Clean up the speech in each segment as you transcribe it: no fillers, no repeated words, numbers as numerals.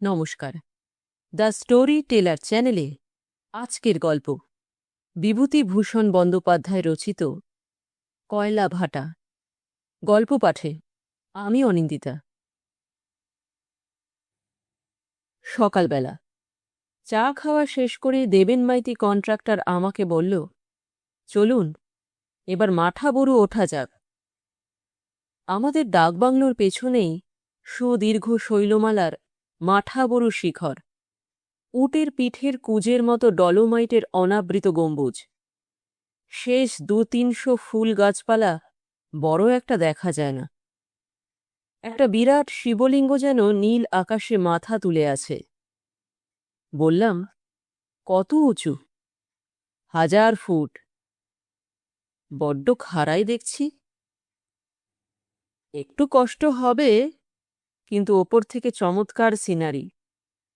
নমস্কার। The story teller চ্যানেলে আজকের গল্প বিভূতিভূষণ বন্দ্যোপাধ্যায় রচিত কয়লা ভাটা। গল্প পাঠে আমি অনিন্দিতা। সকালবেলা চা খাওয়া শেষ করে দেবেন মাইতি কন্ট্রাক্টর আমাকে বলল, চলুন এবার মাঠাবরু ওঠা যাক। আমাদের ডাকবাংলোর পেছনেই সুদীর্ঘ শৈলমালার মাঠাবরু শিখর, উটের পিঠের কুজের মতো ডলোমাইটের অনাবৃত গম্বুজ, শেষ ২-৩০০ ফুল গাছপালা বড় একটা দেখা যায় না। একটা বিরাট শিবলিঙ্গ যেন নীল আকাশে মাথা তুলে আছে। বললাম, কত উঁচু? ১০০০ ফুট। বড্ড খাড়াই দেখছি। একটু কষ্ট হবে, কিন্তু ওপর থেকে চমৎকার সিনারি।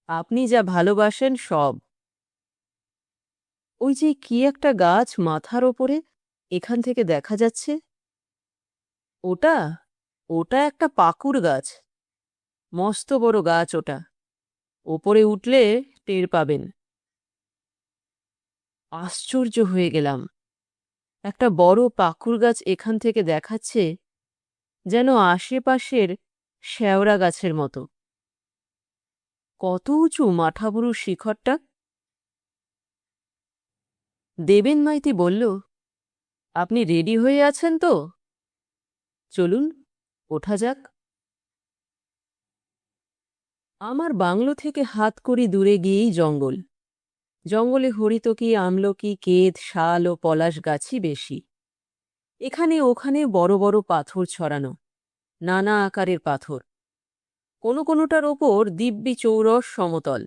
আপনি যা ভালোবাসেন সব। ওই যে কি একটা গাছ মাথার ওপরে এখান থেকে দেখা যাচ্ছে, ওটা ওটা একটা পাকুড় গাছ। মস্ত বড় গাছ ওটা। ওপরে উঠলে টের পাবেন। আশ্চর্য হয়ে গেলাম। একটা বড় পাকুড় গাছ এখান থেকে দেখাচ্ছে, যেন আশেপাশের শেওড়া গাছের মতো। কত উঁচু মাঠাবুরুর শিখরটা! দেবেন মাইতি বলল, আপনি রেডি হয়ে আছেন তো? চলুন ওঠা যাক। আমার বাংলো থেকে হাতকড়ি দূরে গিয়েই জঙ্গল। জঙ্গলে হরিতকি, আমলকি, কেদ, শাল ও পলাশ গাছই বেশি। এখানে ওখানে বড় বড় পাথর ছড়ানো, নানা আকারের পাথর। কোনোটার ওপর দিব্যি চৌরস সমতল।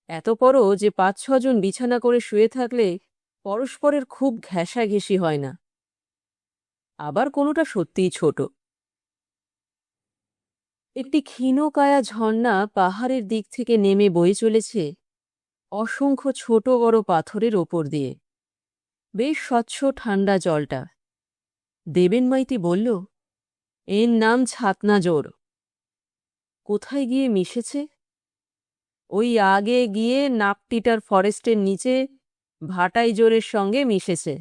এত বড় যে ৫-৬ জন বিছানা করে শুয়ে থাকলে পরস্পরের খুব ঘেঁষাঘেঁষি হয় না। আবার কোনোটা সত্যিই ছোট। একটি ক্ষীণকায়া ঝর্ণা পাহাড়ের দিক থেকে নেমে বয়ে চলেছে অসংখ্য ছোট বড় পাথরের ওপর দিয়ে। বেশ স্বচ্ছ ঠান্ডা জলটা। দেবেন মাইতি বলল, এর নাম ছাতনা জোর। কোথায় গিয়ে মিশেছে? ওই আগে গিয়ে নাপটিটার ফরেস্টের নিচে ভাটাই জোরের সঙ্গে মিশেছে।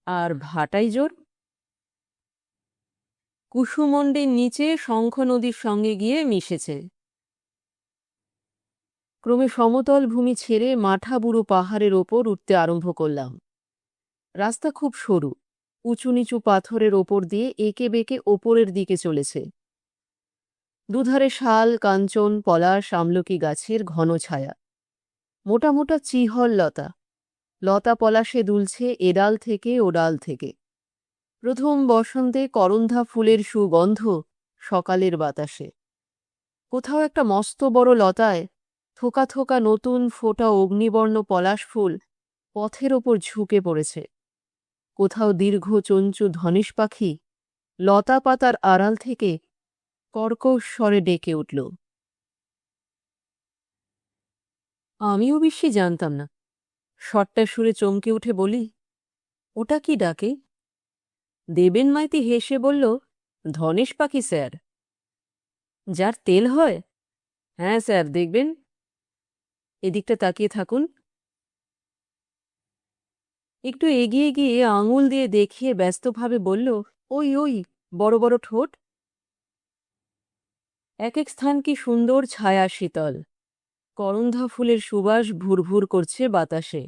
আর ভাটাই জোর কুসুমন্ডির নিচে শঙ্খ নদীর সঙ্গে গিয়ে মিশেছে। ক্রমে সমতল ভূমি ছেড়ে মাঠাবুরু পাহাড়ের ওপর উঠতে আরম্ভ করলাম। রাস্তা খুব সরু, উঁচু নিচু পাথরের ওপর দিয়ে এঁকে বেঁকে ওপরের দিকে চলেছে। দুধারে শাল, কাঞ্চন, পলাশ, আমলকি গাছের ঘন ছায়া। মোটা মোটা চিহল লতা, লতা পলাশে দুলছে এডাল থেকে ও ডাল থেকে। প্রথম বসন্তে করন্ধা ফুলের সুগন্ধ সকালের বাতাসে। কোথাও একটা মস্ত বড় লতায় থোকা থোকা নতুন ফোটা অগ্নিবর্ণ পলাশ ফুল পথের ওপর ঝুঁকে পড়েছে। কোথাও দীর্ঘ চঞ্চু ধনেশ পাখি লতা পাতার আড়াল থেকে কর্কশ স্বরে ডেকে উঠল। আমিও বেশি জানতাম না। শটটা সুরে চমকে উঠে বলি, ওটা কি ডাকে? দেবেন মাইতি হেসে বলল, ধনেশ পাখি স্যার। যার তেল হয়? হ্যাঁ স্যার, দেখবেন। এদিকটা তাকিয়ে থাকুন। একটু এগিয়ে গিয়ে আঙুল দিয়ে দেখিয়ে ব্যস্তভাবে বলল, ওই ওই বড় বড় ঠোঁট। এক এক স্থান কি সুন্দর ছায়া শীতল। করন্ধা ফুলের সুবাস ভুরভুর করছে বাতাসে।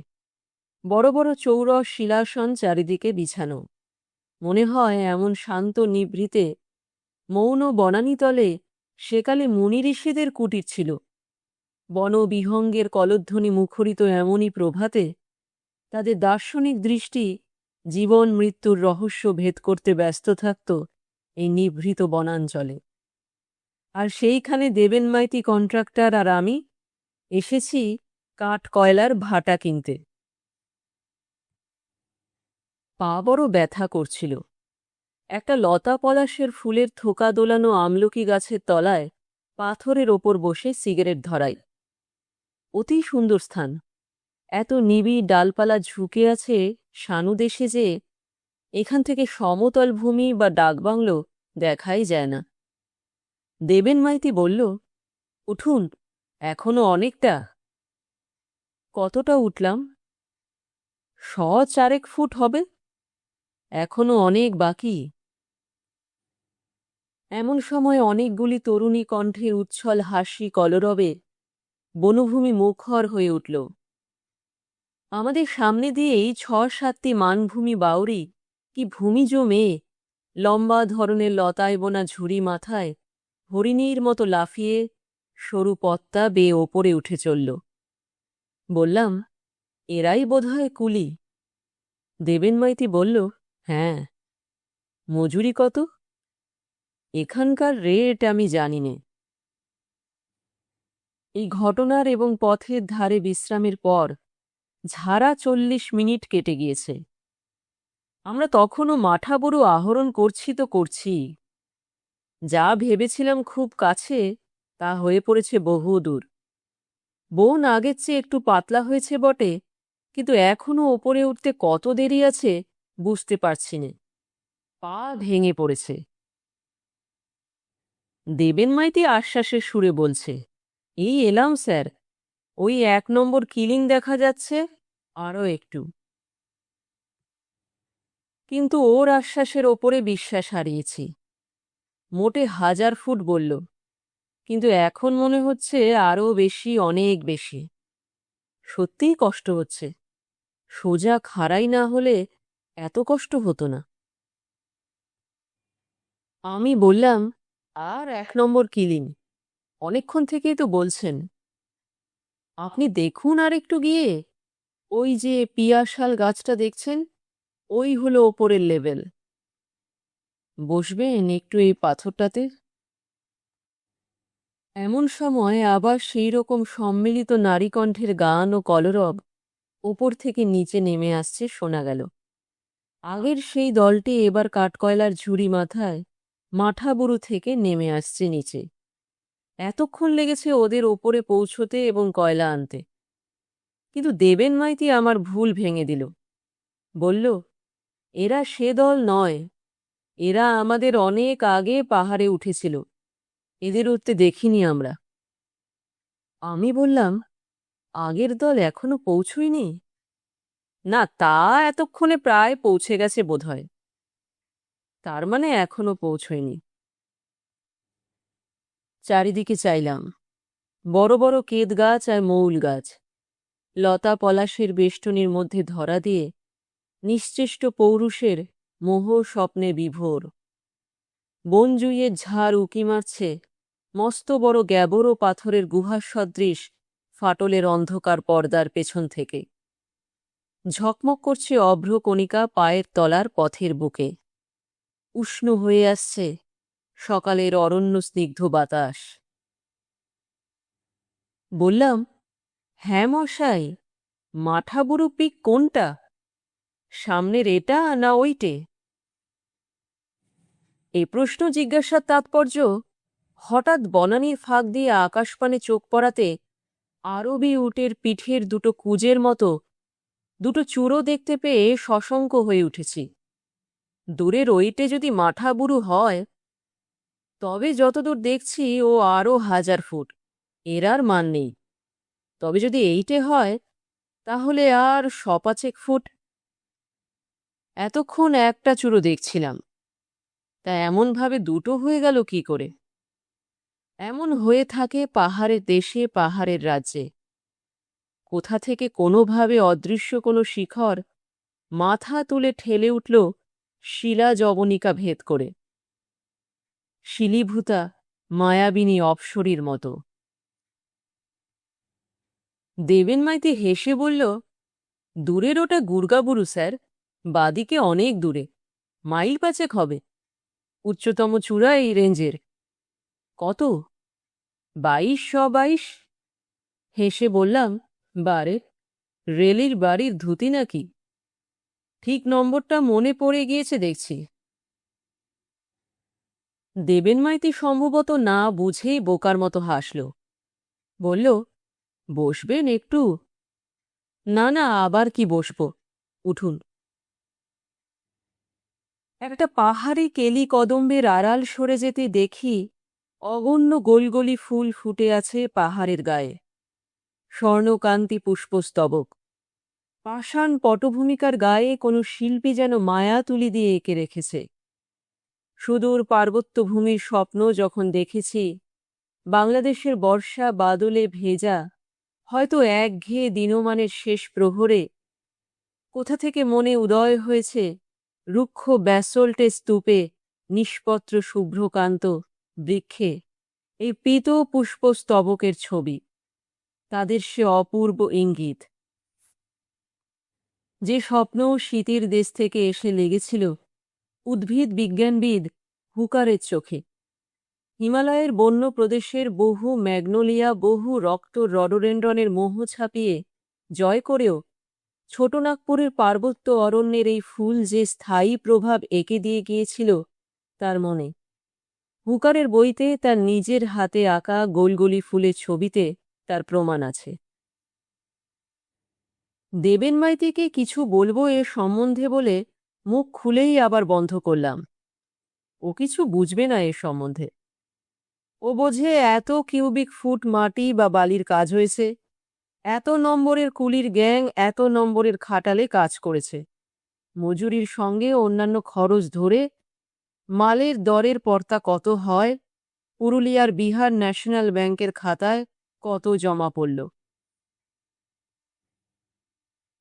বড় বড় চৌরস শিলাসন চারিদিকে বিছানো। মনে হয় এমন শান্ত নিভৃতে মৌন বনানীতলে সেকালে মুনি ঋষিদের কুটির ছিল। বনবিহঙ্গের কলধ্বনি মুখরিত এমনই প্রভাতে তাদের দার্শনিক দৃষ্টি জীবন মৃত্যুর রহস্য ভেদ করতে ব্যস্ত থাকত এই নিভৃত বনাঞ্চলে। আর সেইখানে দেবেন মাইতি কন্ট্রাক্টর আর আমি এসেছি কাঠ কয়লার ভাটা কিনতে। পা বড় ব্যথা করছিল। একটা লতা পলাশের ফুলের থোকা দোলানো আমলকি গাছের তলায় পাথরের ওপর বসে সিগারেট ধরাই। অতি সুন্দর স্থান। এত নিবিড় ডালপালা ঝুঁকে আছে শানুদেশে যে এখান থেকে সমতল ভূমি বা ডাকবাংলো দেখাই যায় না। দেবেন মাইতি বলল, উঠুন, এখনো অনেকটা। কতটা উঠলাম? 4 ফুট হবে। এখনো অনেক বাকি। এমন সময় অনেকগুলি তরুণী কণ্ঠের উচ্ছল হাসি কলরবে বনভূমি মুখর হয়ে উঠল। আমাদের সামনে দিয়েই 6-7টি মানভূমি বাউরি, কি ভূমিজ মেয়ে, লম্বা ধরনের লতায় বোনা ঝুড়ি মাথায় হরিণীর মতো লাফিয়ে সরু পত্তা বেয়ে ওপরে উঠে চলল। বললাম, এরাই বোধহয় কুলি। দেবেন মাইতি বলল, হ্যাঁ। মজুরি কত? এখানকার রেট আমি জানি নে। এই ঘটনার এবং পথের ধারে বিশ্রামের পর ঝাড়া 40 মিনিট কেটে গিয়েছে। আমরা তখনও মাঠাবুরু আহরণ করছি তো করছি। যা ভেবেছিলাম খুব কাছে, তা হয়ে পড়েছে বহুদূর। বন আগের চেয়ে একটু পাতলা হয়েছে বটে, কিন্তু এখনও ওপরে উঠতে কত দেরি আছে বুঝতে পারছি নে। পা ভেঙে পড়েছে। দেবেন মাইতি আশ্বাসের সুরে বলছে, এই এলাম স্যার, ওই 1 নম্বর কিলিং দেখা যাচ্ছে, আরও একটু। কিন্তু ওর আশ্বাসের ওপরে বিশ্বাস হারিয়েছি। মোটে 1000 ফুট বলল, কিন্তু এখন মনে হচ্ছে আরও বেশি, অনেক বেশি। সত্যিই কষ্ট হচ্ছে। সোজা খাড়াই না হলে এত কষ্ট হতো না। আমি বললাম, আর 1 নম্বর কিলিং, অনেকক্ষণ থেকেই তো বলছেন। আপনি দেখুন আর একটু গিয়ে, ওই যে পিয়াশাল গাছটা দেখছেন, ওই হলো ওপরের লেভেল। বসবেন একটু এই পাথরটাতে? এমন সময় আবার সেই রকম সম্মিলিত নারীকণ্ঠের গান ও কলরব ওপর থেকে নিচে নেমে আসছে শোনা গেল। আগের সেই দলটি এবার কাঠকয়লার ঝুড়ি মাথায় মাঠাবুরু থেকে নেমে আসছে নিচে। এতক্ষণ লেগেছে ওদের ওপরে পৌঁছতে এবং কয়লা আনতে। কিন্তু দেবেন মাইতি আমার ভুল ভেঙে দিল। বলল, এরা সে দল নয়, এরা আমাদের অনেক আগে পাহাড়ে উঠেছিল, এদের উঠতে দেখিনি আমরা। আমি বললাম, আগের দল এখনো পৌঁছয়নি? না, তা এতক্ষণে প্রায় পৌঁছে গেছে বোধহয়। তার মানে এখনো পৌঁছয়নি। চারিদিকে চাইলাম। বড় বড় কেদ গাছ আর মৌল গাছ লতা পলাশের বেষ্টনীর মধ্যে ধরা দিয়ে নিশ্চেষ্ট পৌরুষের মোহ স্বপ্নে বিভোর। বনজুইয়ের ঝাড় উকি মারছে মস্ত বড় গ্যাবর ও পাথরের গুহার সদৃশ ফাটলের অন্ধকার পর্দার পেছন থেকে। ঝকমক করছে অভ্র কণিকা পায়ের তলার পথের বুকে। উষ্ণ হয়ে আসছে সকালের অরণ্য স্নিগ্ধ বাতাস। বললাম, হ্যাঁ মশাই, মাঠাবুরু পিক কোনটা? সামনের এটা না ওইটে? এই প্রশ্ন জিজ্ঞাসার তাৎপর্য হঠাৎ বনানীর ফাঁক দিয়ে আকাশপানে চোখ পড়াতে আরবি উটের পিঠের দুটো কুজের মতো দুটো চূড়ো দেখতে পেয়ে সশঙ্ক হয়ে উঠেছি। দূরের ওইটে যদি মাঠাবুরু হয়, তবে যতদূর দেখছি ও আরও 1000 ফুট, এর আর মান নেই। তবে যদি এইটে হয়, তাহলে আর 100-5 ফুট। এতক্ষণ একটা চূড়ো দেখছিলাম, তা এমনভাবে দুটো হয়ে গেল কি করে? এমন হয়ে থাকে পাহাড়ের দেশে, পাহাড়ের রাজ্যে। কোথা থেকে কোনোভাবে অদৃশ্য কোনো শিখর মাথা তুলে ঠেলে উঠল শিলা যবনিকা ভেদ করে, শিলীভূতা মায়াবিনী অপ্সরীর মতো। দেবেন মাইতি হেসে বলল, দূরের ওটা গুর্গাবুরু স্যার, বাদিকে অনেক দূরে, মাইল 5 হবে। উচ্চতম চূড়া এই রেঞ্জের। কত? 2222। হেসে বললাম, বারে, রেলির বাড়ির ধুতি নাকি? ঠিক নম্বরটা মনে পড়ে গিয়েছে দেখছি। দেবেন মাইতি সম্ভবত না বুঝেই বোকার মতো হাসল। বলল, বসবেন একটু? না না, আবার কি বসব, উঠুন। একটা পাহাড়ি কেলি কদম্বের আড়াল সরে যেতে দেখি অগণ্য গোলগলি ফুল ফুটে আছে পাহাড়ের গায়ে, স্বর্ণকান্তি পুষ্পস্তবক। পাষাণ পটভূমিকার গায়ে কোনো শিল্পী যেন মায়া তুলি দিয়ে এঁকে রেখেছে। সুদূর পার্বত্যভূমির স্বপ্ন যখন দেখেছি, বাংলাদেশের বর্ষা বাদলে ভেজা, হয়তো একঘেয়ে দিনমানের শেষ প্রহরে কোথা থেকে মনে উদয় হয়েছে রুক্ষ ব্যাসল্টে স্তূপে নিষ্পত্র শুভ্রকান্ত বৃক্ষে এই পীত পুষ্পস্তবকের ছবি, তাদের সে অপূর্ব ইঙ্গিত। যে স্বপ্ন শীতের দেশ থেকে এসে লেগেছিল উদ্ভিদ বিজ্ঞানবিদ হুকারের চোখে, হিমালয়ের বন্য প্রদেশের বহু ম্যাগনোলিয়া, বহু রক্ত রডোডেন্ড্রনের মোহ ছাপিয়ে জয় করেও ছোটনাগপুরের পার্বত্য অরণ্যের এই ফুল যে স্থায়ী প্রভাব এঁকে দিয়ে গিয়েছিল তার মনে, হুকারের বইতে তার নিজের হাতে আঁকা গোলগলি ফুলের ছবিতে তার প্রমাণ আছে। দেবেন মাইতিকে কিছু বলবো এ সম্বন্ধে বলে মুখ খুলেই আবার বন্ধ করলাম। ও কিছু বুঝবে না এ সম্বন্ধে। ও বোঝে এত কিউবিক ফুট মাটি বা বালির কাজ হয়েছে, এত নম্বরের কুলির গ্যাং এত নম্বরের খাটালে কাজ করেছে, মজুরির সঙ্গে অন্যান্য খরচ ধরে মালের দরের পর্তা কত হয়, পুরুলিয়ার বিহার ন্যাশনাল ব্যাংকের খাতায় কত জমা পড়ল।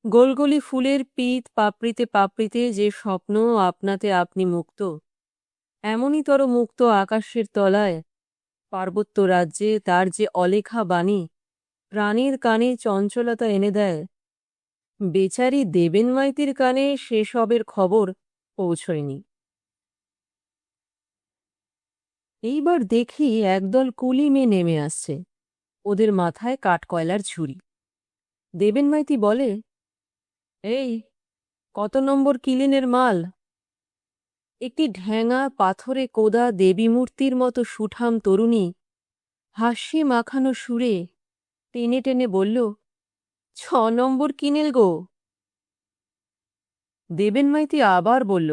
গোলগলি ফুলের পিত পাপড়িতে পাপড়িতে যে স্বপ্ন আপনাতে আপনি মুক্ত, এমনইতর মুক্ত আকাশের তলায় পার্বত্য রাজ্যে তার যে অলেখা বাণী প্রাণীর কানে চঞ্চলতা এনে দেয়, বেচারি দেবেন মাইতির কানে সেসবের খবর পৌঁছয়নি। এইবার দেখি একদল কুলি মেয়ে নেমে আসছে, ওদের মাথায় কাঠকয়লার ঝুড়ি। দেবেন মাইতি বলে, এই কত নম্বর কিলিনের মাল? একটি ঢ্যাঙা পাথরে কোদা দেবী মূর্তির মতো সুঠাম তরুণী হাসি মাখানো সুরে টেনে টেনে বলল, 6 নম্বর কিনেল গো। দেবেন মাইতি আবার বলল,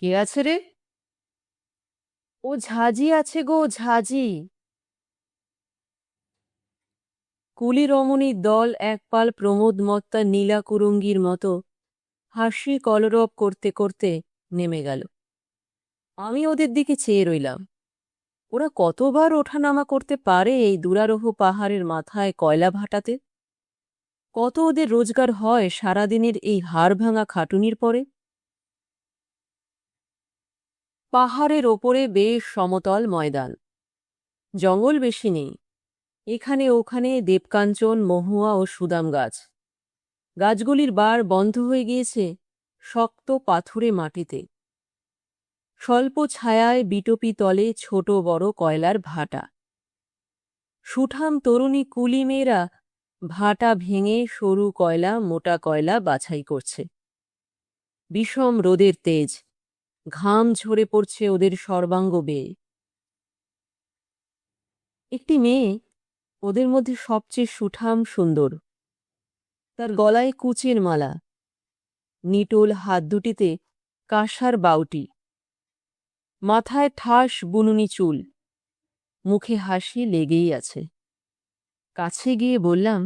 কে আছে রে? ও ঝাঁঝি আছে গো, ঝাঁঝি। কুলি রমণীর দল একপাল প্রমোদমত্তা নীলাকুরুঙ্গির মতো হাসি কলরব করতে করতে নেমে গেল। আমি ওদের দিকে চেয়ে রইলাম। ওরা কতবার ওঠানামা করতে পারে এই দুরারোহ পাহাড়ের মাথায় কয়লা ভাটাতে? কত ওদের রোজগার হয় সারাদিনের এই হাড় ভাঙা খাটুনির পরে? পাহাড়ের ওপরে বেশ সমতল ময়দান, জঙ্গল বেশি নেই। এখানে ওখানে দেবকাঞ্চন, মহুয়া ও সুদাম গাছ। গাছগুলির বার বন্ধ হয়ে গিয়েছে শক্ত পাথুরে মাটিতে। স্বল্প ছায়ায় বিটপি তলে ছোট বড় কয়লার ভাটা। সুঠাম তরুণী কুলি মেয়েরা ভাটা ভেঙে সরু কয়লা মোটা কয়লা বাছাই করছে। বিষম রোদের তেজ, ঘাম ঝরে পড়ছে ওদের সর্বাঙ্গ বেয়ে। একটি মেয়ে ওদের মধ্যে সবচেয়ে সুঠাম সুন্দর, তার গলায় কুচের মালা, নিটোল হাত দুটিতে কাঁসার বাউটি, মাথায় ঠাস বুনুনি চুল, মুখে হাসি লেগেই আছে। কাছে গিয়ে বললাম,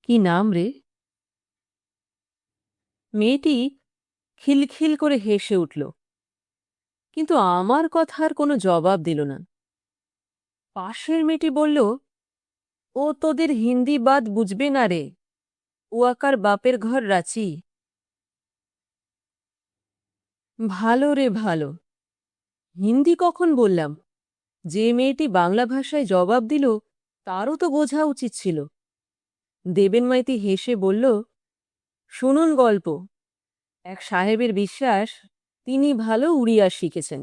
কি নাম রে? মেয়েটি খিলখিল করে হেসে উঠল, কিন্তু আমার কথার কোনো জবাব দিল না। পাশের মেয়েটি বলল, ও তোদের হিন্দি বাদ বুঝবে না রে, ও আকার বাপের ঘর রাঁচি। ভালো রে ভালো। হিন্দি কখন বললাম? যে মেয়েটি বাংলা ভাষায় জবাব দিল তারও তো বোঝা উচিত ছিল। দেবেন মাইতি হেসে বলল, শুনুন গল্প। এক সাহেবের বিশ্বাস তিনি ভালো উড়িয়া শিখেছেন।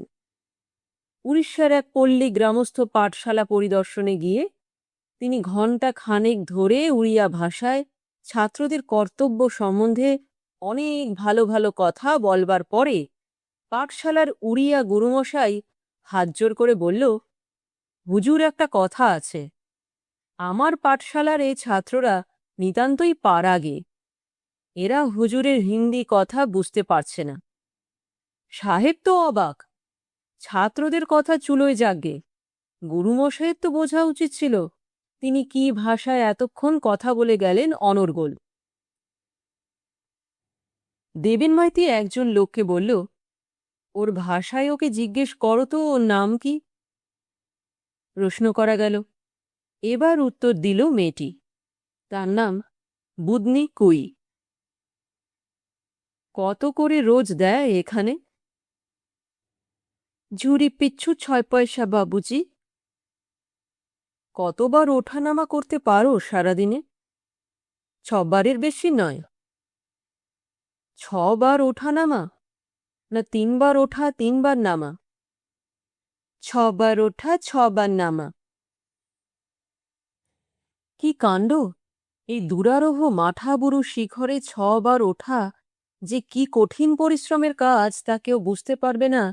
উড়িষ্যার এক পল্লী গ্রামস্থ পাঠশালা পরিদর্শনে গিয়ে তিনি ঘণ্টা খানেক ধরে উড়িয়া ভাষায় ছাত্রদের কর্তব্য সম্বন্ধে অনেক ভালো ভালো কথা বলবার পরে পাঠশালার উড়িয়া গুরুমশাই হাতজোড় করে বলল, হুজুর, একটা কথা আছে। আমার পাঠশালার এই ছাত্ররা নিতান্তই পাড়াগে। এরা হুজুরের হিন্দি কথা বুঝতে পারছে না। সাহেব তো অবাক। ছাত্রদের কথা চুলোয় যাকগে, গুরুমশাইয়ের তো বোঝা উচিত ছিল তিনি কি ভাষায় এতক্ষণ কথা বলে গেলেন অনর্গল। দেবেন মাইতি একজন লোককে বলল, ওর ভাষায় ওকে জিজ্ঞেস করো তো ওর নাম কি। প্রশ্ন করা গেল। এবার উত্তর দিল মেয়েটি, তার নাম বুদনি কুই। কত করে রোজ দেয় এখানে? ঝুড়ি পিচ্ছু 6 পয়সা বাবুজি। কতবার ওঠানামা করতে পারো সারাদিনে? 6 বারের বেশি নয়। 6 বার ওঠানামা, না 3 বার ওঠা 3 বার নামা? 6 বার ওঠা 6 বার নামা। কি কাণ্ড! এই দুরারোহ মাঠাবুরু শিখরে 6 বার ওঠা যে কি কঠিন পরিশ্রমের কাজ তা কেউ বুঝতে পারবে না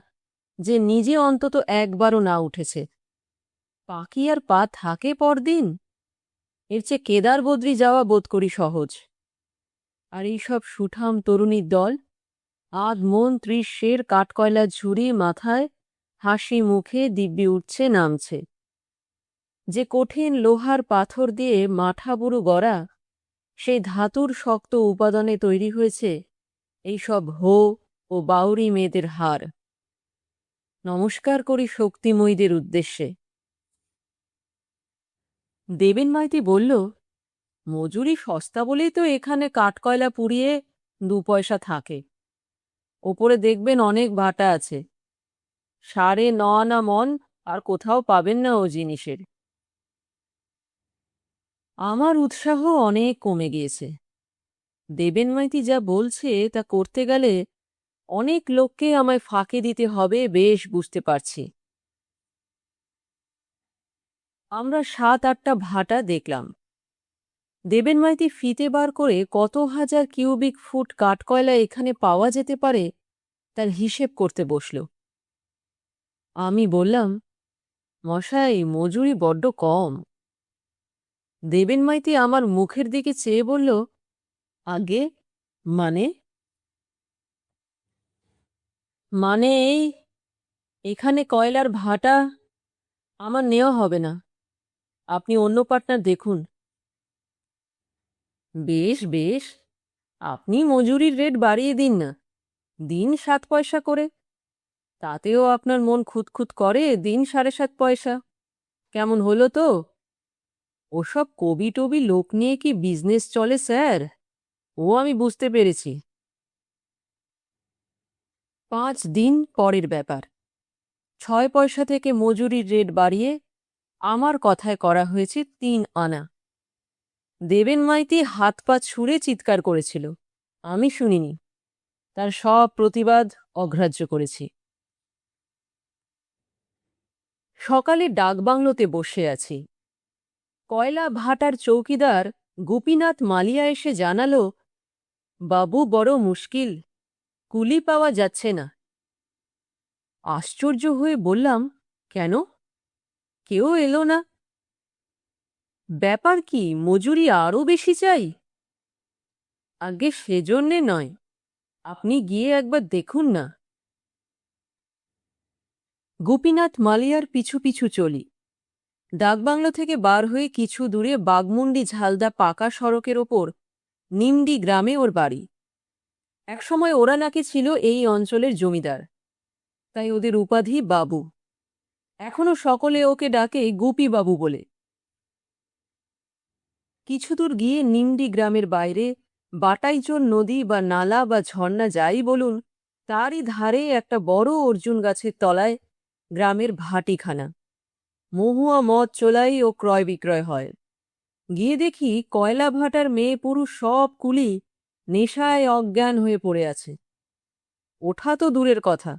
যে নিজে অন্তত একবারও না উঠেছে। পা কি আর পা থাকে পরদিন? এর চেয়ে কেদার বদ্রী যাওয়া বোধ করি সহজ। আর এইসব সুঠাম তরুণীর দল আধ মন 30 সের কাঠকয়লা ঝুড়ি মাথায়, হাসি মুখে দিব্যি উঠছে নামছে। যে কঠিন লোহার পাথর দিয়ে মাঠাবুরু গড়া, সেই ধাতুর শক্ত উপাদানে তৈরি হয়েছে এইসব হো ও বাউরি মেয়েদের হার। নমস্কার করি শক্তিময়ীদের উদ্দেশ্যে। দেবেন মাইতি বলল, মজুরি সস্তা বলেই তো এখানে কাঠকয়লা পুড়িয়ে 2 পয়সা থাকে। ওপরে দেখবেন অনেক ভাটা আছে, 9.5 আনা মন আর কোথাও পাবেন না ও জিনিসের। আমার উৎসাহ অনেক কমে গিয়েছে। দেবেন মাইতি যা বলছে তা করতে গেলে অনেক লোককে আমায় ফাঁকে দিতে হবে বেশ বুঝতে পারছি। আমরা 7-8টা ভাটা দেখলাম। দেবেন মাইতি ফিতে বার করে কত হাজার কিউবিক ফুট কাঠকয়লা এখানে পাওয়া যেতে পারে তার হিসেব করতে বসল। আমি বললাম, মশাই মজুরি বড্ড কম। দেবেন মাইতি আমার মুখের দিকে চেয়ে বলল, আগে মানে? মানে এই, এখানে কয়লার ভাটা আমার নেওয়া হবে না, আপনি অন্য পার্টনার দেখুন। বেশ বেশ, আপনি মজুরির রেট বাড়িয়ে দিন না, দিন 7 পয়সা করে। তাতেও আপনার মন খুঁতখুত করে, দিন 7.5 পয়সা। কেমন হলো তো? ওসব কবি টবি লোক নিয়ে কি বিজনেস চলে স্যার? ও আমি বুঝতে পেরেছি। 5 দিন পরের ব্যাপার। 6 পয়সা থেকে মজুরির রেট বাড়িয়ে আমার কথায় করা হয়েছে 3 আনা। দেবেন মাইতি হাত পা ছুঁড়ে চিৎকার করেছিল, আমি শুনিনি। তার সব প্রতিবাদ অগ্রাহ্য করেছি। সকালে ডাকবাংলোতে বসে আছি। কয়লা ভাটার চৌকিদার গোপীনাথ মালিয়া এসে জানালো, বাবু বড় মুশকিল, কুলি পাওয়া যাচ্ছে না। আশ্চর্য হয়ে বললাম, কেন? কেউ এলো না? ব্যাপার কি, মজুরি আরও বেশি চাই? আগে সেজন্যে নয়, আপনি গিয়ে একবার দেখুন না। গোপীনাথ মালিয়ার পিছু পিছু চলি। ডাকবাংলো থেকে বার হয়ে কিছু দূরে বাগমুন্ডি ঝালদা পাকা সড়কের ওপর নিমডি গ্রামে ওর বাড়ি। একসময় ওরা নাকি ছিল এই অঞ্চলের জমিদার, তাই ওদের উপাধি বাবু। এখনো সকলে ওকে ডাকে গুপি বাবু বলে। কিছু দূর গিয়ে নিমডি গ্রামের বাইরে বাটাইচোর নদী বা নালা বা ঝর্ণা যাই বলুন, তারই ধারে একটা বড় অর্জুন গাছের তলায় গ্রামের ভাটিখানা। মহুয়া মদ চোলাই ও ক্রয় বিক্রয় হয়। গিয়ে দেখি কয়লা ভাটার মেয়ে পুরুষ সব কুলি নেশায় অজ্ঞান হয়ে পড়ে আছে। ওঠা তো দূরের কথা,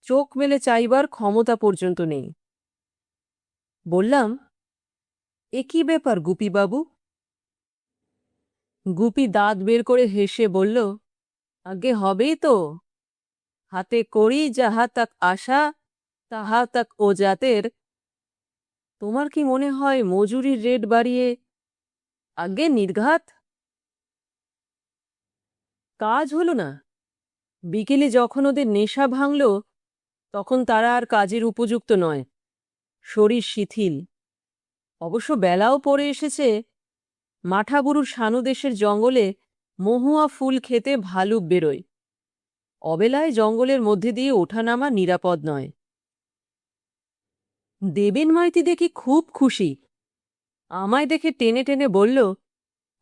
চোখ মেলে চাইবার ক্ষমতা পর্যন্ত নেই। বললাম, এ কি ব্যাপার গুপিবাবু? গুপি দাঁত বের করে হেসে বলল, আগে হবেই তো, হাতে করি যাহা তাক আশা তাহা তাক ও জাতের। তোমার কি মনে হয় মজুরির রেট বাড়িয়ে আগে নির্ঘাত? কাজ হলো না। বিকেলে যখন ওদের নেশা ভাঙল তখন তারা আর কাজের উপযুক্ত নয়। শরীর শিথিল। অবশ্য বেলাও পড়ে এসেছে। মাঠাবুরুর সানুদেশের জঙ্গলে মহুয়া ফুল খেতে ভালুক বেরোয়। অবেলায় জঙ্গলের মধ্যে দিয়ে ওঠানামা নিরাপদ নয়। দেবেন মাইতি দেখি খুব খুশি। আমায় দেখে টেনে টেনে বলল,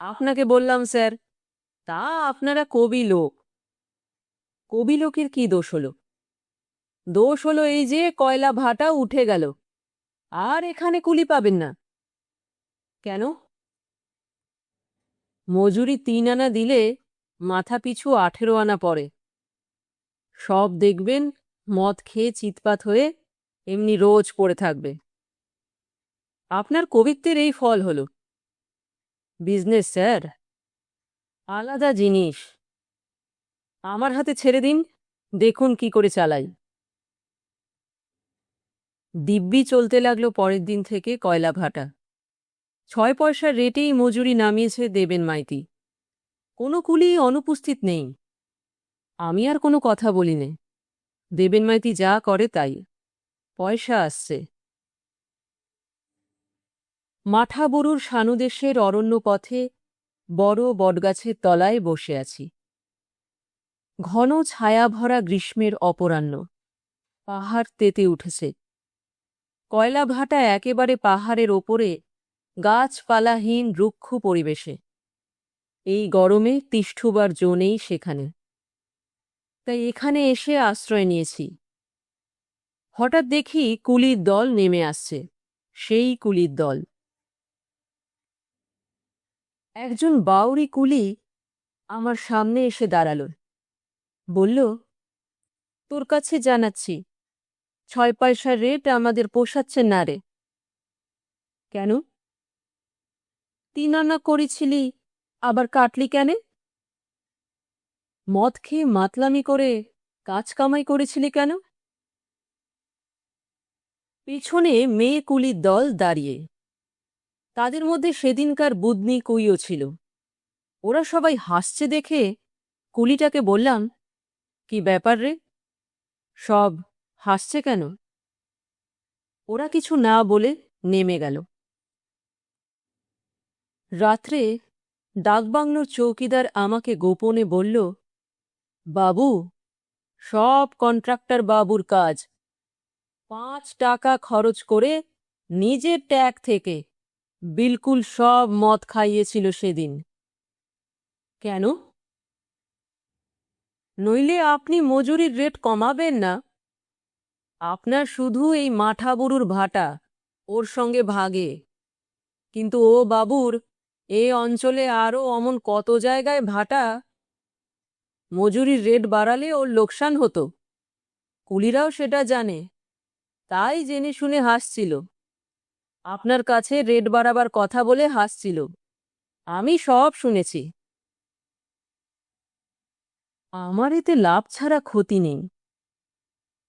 আপনাকে বললাম স্যার, তা আপনারা কবি লোক। কবি লোকের কি দোষ হলো? দোষ হলো এই যে কয়লা ভাটা উঠে গেল, আর এখানে কুলি পাবেন না। কেন? মজুরি 3 আনা দিলে মাথা পিছু 18 আনা পড়ে। সব দেখবেন মদ খেয়ে চিৎপাত হয়ে এমনি রোজ পড়ে থাকবে। আপনার কবিত্বের এই ফল হলো। বিজনেস স্যার, আলাদা জিনিস। আমার হাতে ছেড়ে দিন, দেখুন কি করে চালাই। দিব্যি চলতে লাগলো পরের দিন থেকে কয়লা ভাটা। 6 পয়সার রেটেই মজুরি নামিয়েছে দেবেন মাইতি। কোনো কুলি অনুপস্থিত নেই। আমি আর কোনো কথা বলি নে। দেবেন মাইতি যা করে তাই। পয়সা আসছে। মাঠাবুরুর সানুদেশের অরণ্য পথে বড় বটগাছের তলায় বসে আছি। ঘন ছায়াভরা গ্রীষ্মের অপরাহ্ন। পাহাড় তেতে উঠেছে। কয়লা ভাটা একেবারে পাহাড়ের ওপরে, গাছপালাহীন রুক্ষ পরিবেশে। এই গরমে তিষ্ঠুবার জো নেই সেখানে। তাই এখানে এসে আশ্রয় নিয়েছি। হঠাৎ দেখি কুলির দল নেমে আসছে। সেই কুলির দল। একজন বাউরি কুলি আমার সামনে এসে দাঁড়াল। বলল, তোর কাছে জানাচ্ছি, 6 পয়সার রেট আমাদের পোষাচ্ছে না রে। কেন? 3 আনা করেছিলি, আবার কাটলি কেন? মদ খেয়ে মাতলামি করে কাজ কামাই করেছিলি কেন? পিছনে মেয়ে কুলির দল দাঁড়িয়ে। তাদের মধ্যে সেদিনকার বুদনি কুইও ছিল। ওরা সবাই হাসছে দেখে কুলিটাকে বললাম, কি ব্যাপার রে, সব হাসছে কেন? ওরা কিছু না বলে নেমে গেল। রাত্রে ডাকবাংলোর চৌকিদার আমাকে গোপনে বলল, বাবু, সব কন্ট্রাক্টর বাবুর কাজ। 5 টাকা খরচ করে নিজের ট্যাগ থেকে বিলকুল সব মদ খাইয়েছিল সেদিন। কেন? নইলে আপনি মজুরির রেট কমাবেন না? আপনার শুধু এই মাঠাবুরুর ভাটা, ওর সঙ্গে ভাগে। কিন্তু ও বাবুর এ অঞ্চলে আরও অমন কত জায়গায় ভাটা। মজুরির রেট বাড়ালে ওর লোকসান হতো। কুলিরাও সেটা জানে, তাই জেনে শুনে হাসছিল। আপনার কাছে রেট বাড়াবার কথা বলে হাসছিল। আমি সব শুনেছি। আমার এতে লাভ ছাড়া ক্ষতি নেই।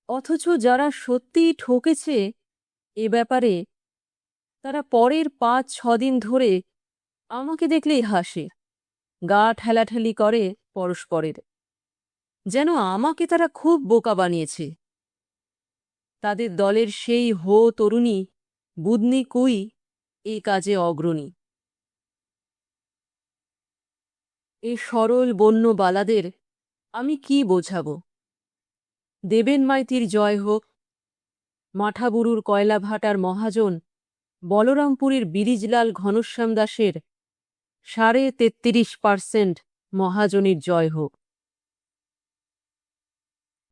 অথচ যারা সত্যিই ঠকেছে এ ব্যাপারে, তারা পরের 5-6 দিন ধরে আমাকে দেখলেই হাসে, গা ঠেলাঠেলি করে পরস্পরের। যেন আমাকে তারা খুব বোকা বানিয়েছে। তাদের দলের সেই হো তরুণী বুদনি কুই এ কাজে অগ্রণী। এ সরল বন্য বালাদের আমি কি বোঝাব? দেবেন মাইতির জয় হোক। মাঠাবুরুর কয়লা ভাটার মহাজন বলরামপুরের বিরিজলাল ঘনশ্যাম দাসের 33.5% মহাজনীর জয় হোক।